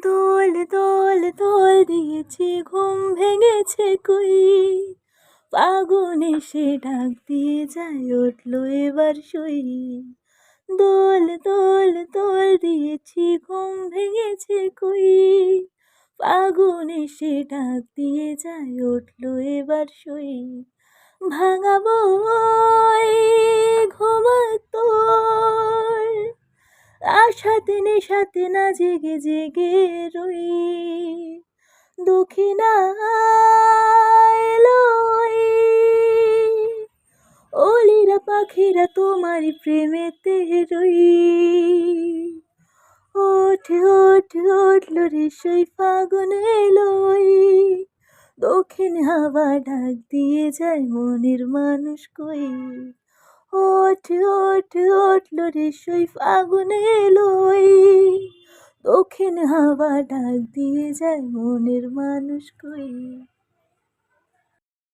দোল দোল দোল দিয়েছে ঘুম ভেঙেছে কুই, ফাগুন এসে ডাক দিয়ে যায় উঠলো এবার শুই। দোল দোল দোল দিয়েছি ঘুম ভেঙেছে কুই, ফাগুন এসে ডাক দিয়ে যায় উঠলো এবার শুই। ভাঙাবো ঘুমাতোর আশাতে নেশাতে না জেগে জেগে রই। দক্ষিণা এলোই, ওলিরা পাখিরা তোমারই প্রেমেতে রই। ওঠ ওঠ উঠল রে সেই ফাগুন এলোই, দক্ষিণ হাওয়া ডাক দিয়ে যায় মনের মানুষ কই। ওঠ ওঠ উঠল রে সেই ফাগুন এলোই, দক্ষিণ হাওয়া ডাক দিয়ে যায় মনের মানুষ কই।